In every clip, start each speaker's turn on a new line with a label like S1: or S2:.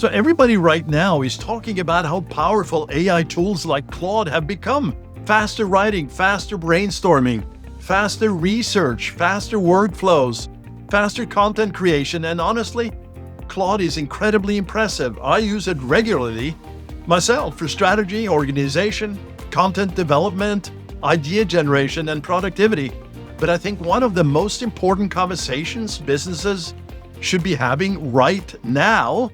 S1: So everybody right now is talking about how powerful AI tools like Claude have become. Faster writing, faster brainstorming, faster research, faster workflows, faster content creation, and honestly, Claude is incredibly impressive. I use it regularly myself for strategy, organization, content development, idea generation, and productivity. But I think one of the most important conversations businesses should be having right now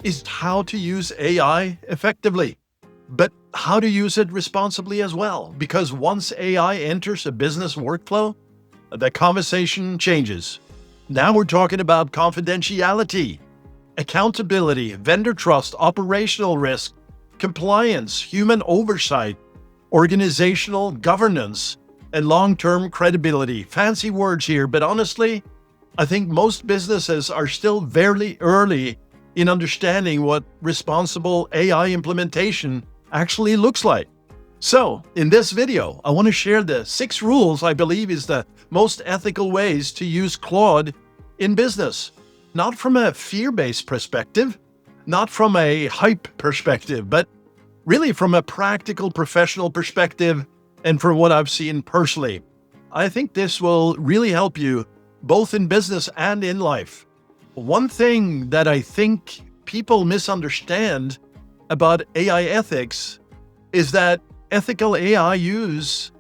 S1: is how to use AI effectively, but how to use it responsibly as well. Because once AI enters a business workflow, the conversation changes. Now we're talking about confidentiality, accountability, vendor trust, operational risk, compliance, human oversight, organizational governance, and long-term credibility. Fancy words here, but honestly, I think most businesses are still very early in understanding what responsible AI implementation actually looks like. So, in this video, I want to share the 6 rules I believe is the most ethical ways to use Claude in business. Not from a fear-based perspective, not from a hype perspective, but really from a practical professional perspective and from what I've seen personally. I think this will really help you both in business and in life. One thing that I think people misunderstand about AI ethics is that ethical AI use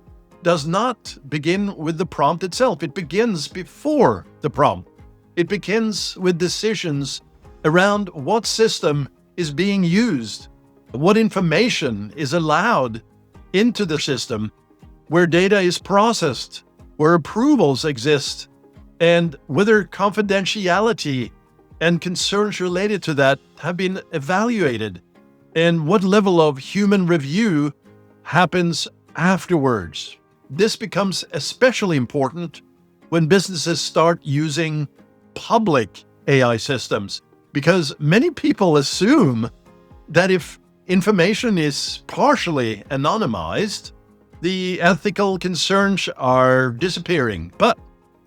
S1: does not begin with the prompt itself. It begins before the prompt. It begins with decisions around what system is being used, what information is allowed into the system, where data is processed, where approvals exist, and whether confidentiality and concerns related to that have been evaluated, and what level of human review happens afterwards. This becomes especially important when businesses start using public AI systems, because many people assume that if information is partially anonymized, the ethical concerns are disappearing. But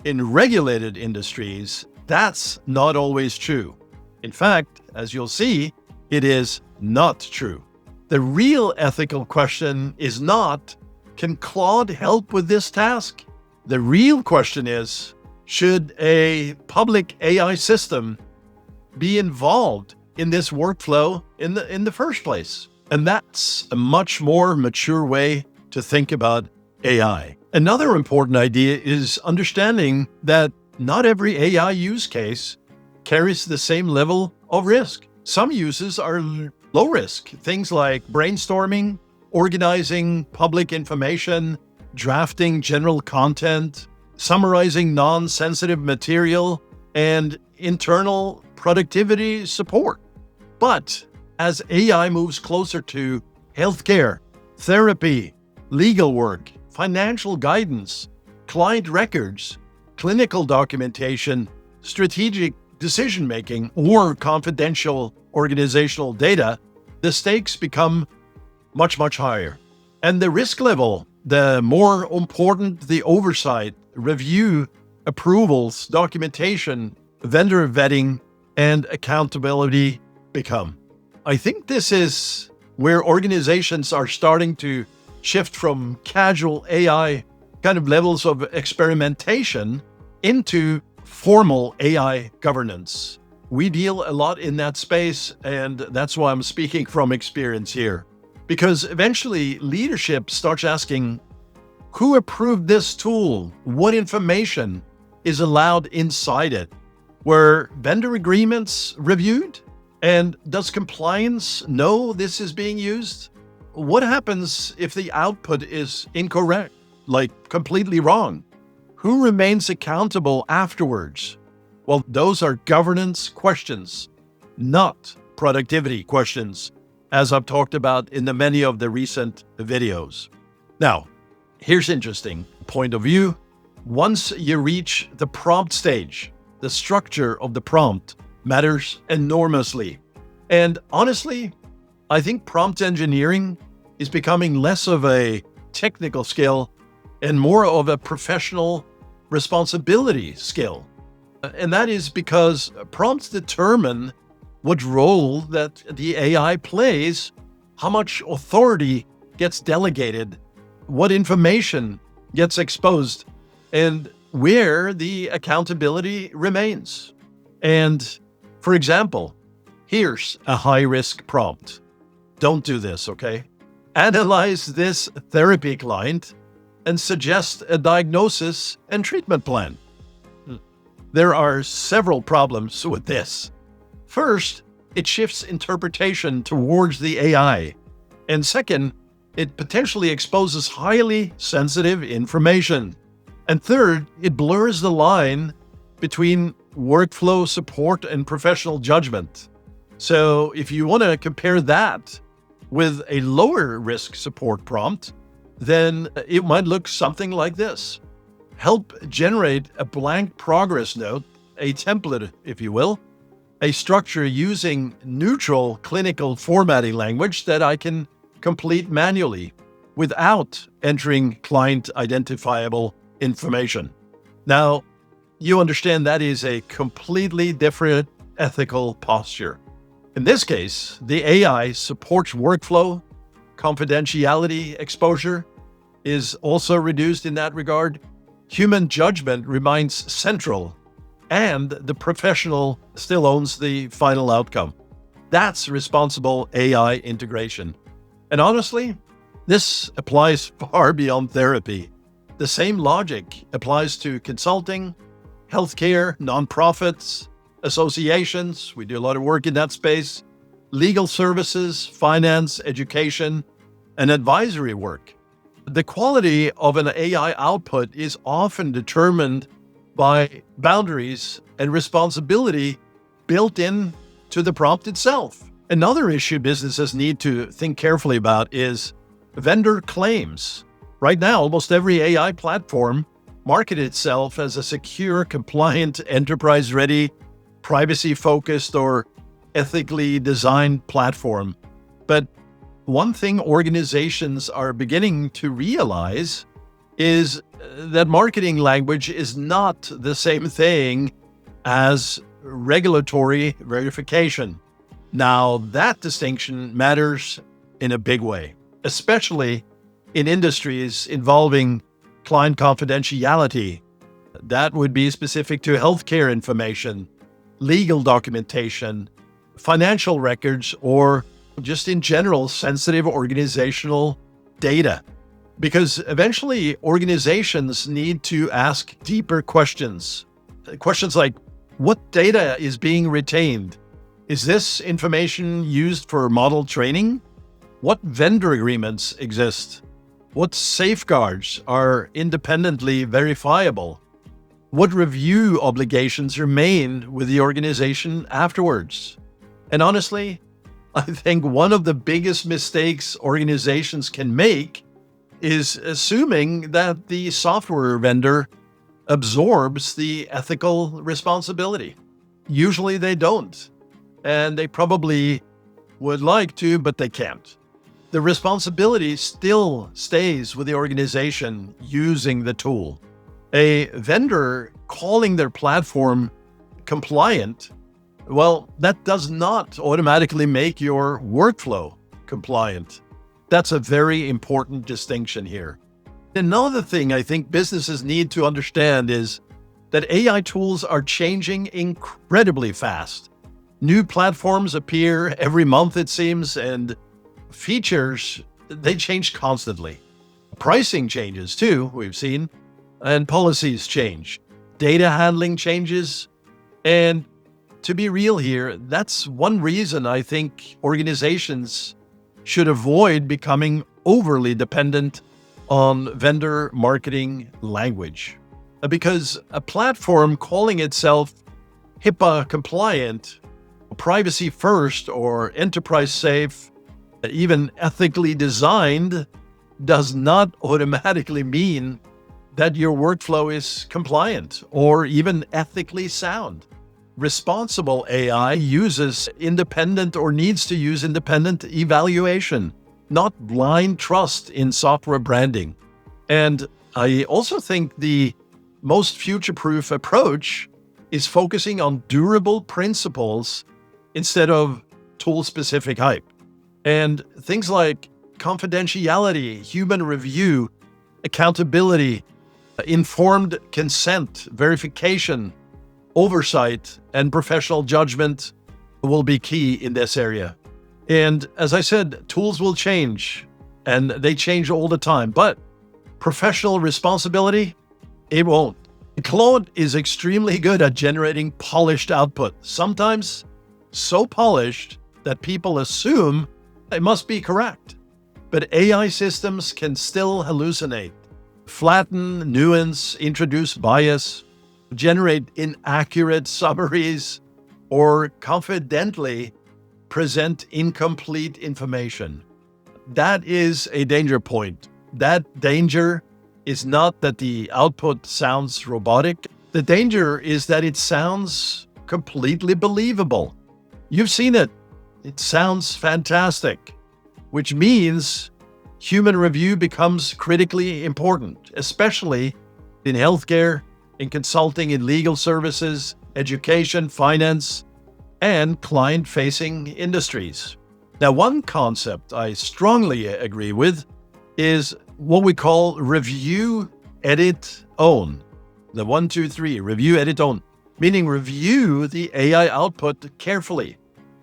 S1: in regulated industries, that's not always true. In fact, as you'll see, it is not true. The real ethical question is not, can Claude help with this task? The real question is, should a public AI system be involved in this workflow in the first place? And that's a much more mature way to think about AI. Another important idea is understanding that not every AI use case carries the same level of risk. Some uses are low risk, things like brainstorming, organizing public information, drafting general content, summarizing non-sensitive material, and internal productivity support. But as AI moves closer to healthcare, therapy, legal work, financial guidance, client records, clinical documentation, strategic decision-making, or confidential organizational data, the stakes become much, much higher. And the risk level, the more important the oversight, review, approvals, documentation, vendor vetting, and accountability become. I think this is where organizations are starting to shift from casual AI kind of levels of experimentation into formal AI governance. We deal a lot in that space, and that's why I'm speaking from experience here. Because eventually leadership starts asking, who approved this tool? What information is allowed inside it? Were vendor agreements reviewed? And does compliance know this is being used? What happens if the output is incorrect, like completely wrong? Who remains accountable afterwards? Well, those are governance questions, not productivity questions, as I've talked about in the many of the recent videos. Now, here's interesting point of view. Once you reach the prompt stage, the structure of the prompt matters enormously. And honestly, I think prompt engineering is becoming less of a technical skill and more of a professional responsibility skill. And that is because prompts determine what role that the AI plays, how much authority gets delegated, what information gets exposed, and where the accountability remains. And for example, here's a high-risk prompt. Don't do this, okay? Analyze this therapy client and suggest a diagnosis and treatment plan. There are several problems with this. First, it shifts interpretation towards the AI. And second, it potentially exposes highly sensitive information. And third, it blurs the line between workflow support and professional judgment. So if you want to compare that with a lower risk support prompt, then it might look something like this. Help generate a blank progress note, a template, if you will, a structure using neutral clinical formatting language that I can complete manually without entering client identifiable information. Now, you understand that is a completely different ethical posture. In this case, the AI supports workflow, confidentiality exposure is also reduced in that regard. Human judgment remains central, and the professional still owns the final outcome. That's responsible AI integration. And honestly, this applies far beyond therapy. The same logic applies to consulting, healthcare, nonprofits, associations. We do a lot of work in that space, legal services, finance, education, and advisory work. The quality of an AI output is often determined by boundaries and responsibility built in to the prompt itself. Another issue businesses need to think carefully about is vendor claims. Right now, almost every AI platform markets itself as a secure, compliant, enterprise-ready, privacy-focused, or ethically designed platform. But one thing organizations are beginning to realize is that marketing language is not the same thing as regulatory verification. Now, that distinction matters in a big way, especially in industries involving client confidentiality. That would be specific to healthcare information, legal documentation, financial records, or just in general sensitive organizational data. Because eventually organizations need to ask deeper questions. Questions like, what data is being retained? Is this information used for model training? What vendor agreements exist? What safeguards are independently verifiable? What review obligations remain with the organization afterwards? And honestly, I think one of the biggest mistakes organizations can make is assuming that the software vendor absorbs the ethical responsibility. Usually they don't, and they probably would like to, but they can't. The responsibility still stays with the organization using the tool. A vendor calling their platform compliant, well, that does not automatically make your workflow compliant. That's a very important distinction here. Another thing I think businesses need to understand is that AI tools are changing incredibly fast. New platforms appear every month, it seems, and features, they change constantly. Pricing changes too, we've seen, and policies change. Data handling changes, and to be real here, that's one reason I think organizations should avoid becoming overly dependent on vendor marketing language. Because a platform calling itself HIPAA compliant, privacy first, or enterprise safe, even ethically designed, does not automatically mean that your workflow is compliant or even ethically sound. Responsible AI uses independent or needs to use independent evaluation, not blind trust in software branding. And I also think the most future-proof approach is focusing on durable principles instead of tool-specific hype. And things like confidentiality, human review, accountability, informed consent, verification, oversight, and professional judgment will be key in this area. And as I said, tools will change, and they change all the time, but professional responsibility, it won't. Claude is extremely good at generating polished output, sometimes so polished that people assume it must be correct. But AI systems can still hallucinate, flatten, nuance, introduce bias, generate inaccurate summaries, or confidentally present incomplete information. That is a danger point. That danger is not that the output sounds robotic. The danger is that it sounds completely believable. You've seen it. It sounds fantastic, which means human review becomes critically important, especially in healthcare, in consulting, in legal services, education, finance, and client-facing industries. Now, one concept I strongly agree with is what we call review, edit, own. The 1, 2, 3, review, edit, own, meaning review the AI output carefully,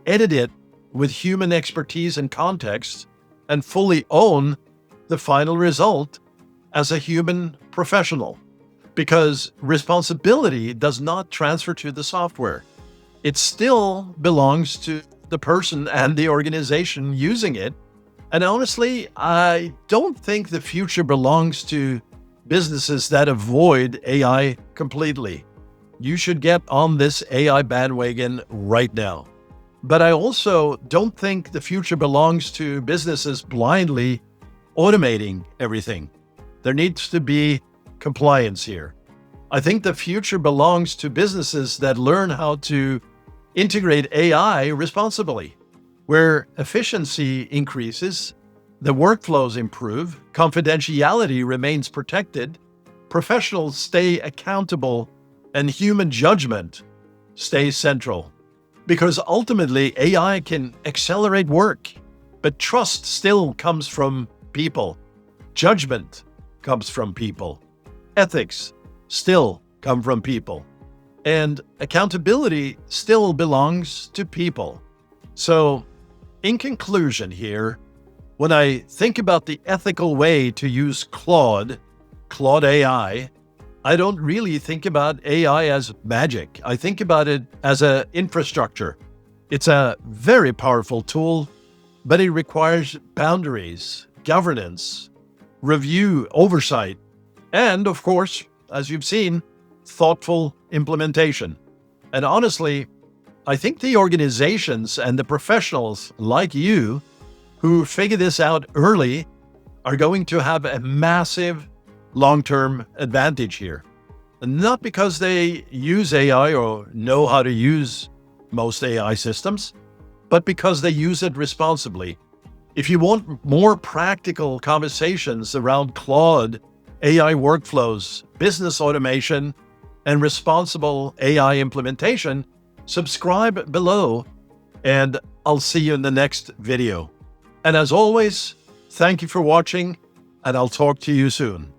S1: edit it with human expertise and context, and fully own the final result as a human professional. Because responsibility does not transfer to the software. It still belongs to the person and the organization using it. And honestly, I don't think the future belongs to businesses that avoid AI completely. You should get on this AI bandwagon right now. But I also don't think the future belongs to businesses blindly automating everything. There needs to be compliance here. I think the future belongs to businesses that learn how to integrate AI responsibly, where efficiency increases, the workflows improve, confidentiality remains protected, professionals stay accountable, and human judgment stays central. Because ultimately, AI can accelerate work, but trust still comes from people. Judgment comes from people. Ethics still come from people. And accountability still belongs to people. So, in conclusion here, when I think about the ethical way to use Claude AI, I don't really think about AI as magic. I think about it as an infrastructure. It's a very powerful tool, but it requires boundaries, governance, review, oversight, and of course, as you've seen, thoughtful implementation. And honestly, I think the organizations and the professionals like you who figure this out early are going to have a massive long-term advantage here. And not because they use AI or know how to use most AI systems, but because they use it responsibly. If you want more practical conversations around Claude AI workflows, business automation, and responsible AI implementation, subscribe below, and I'll see you in the next video. And as always, thank you for watching, and I'll talk to you soon.